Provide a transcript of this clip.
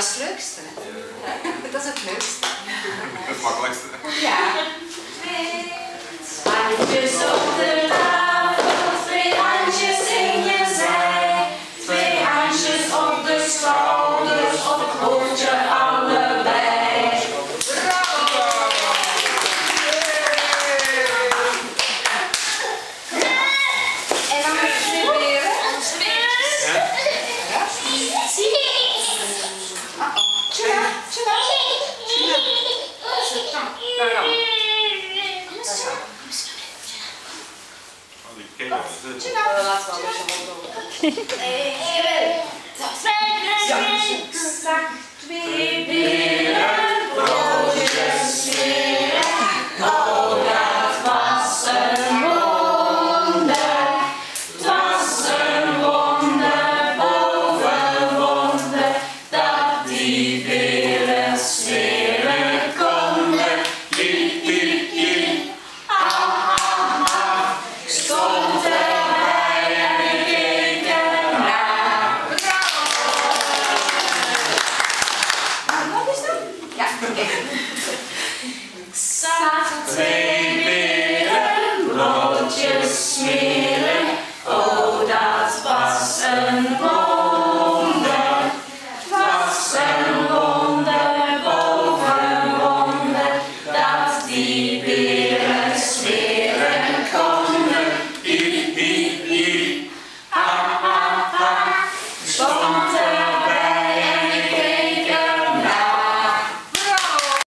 dat is het leukste. Hè? Dat is het leukste. Het makkelijkste. Ja. Handjes op de tafel, twee handjes in je zij, twee handjes op de schouders, op het hoofdje.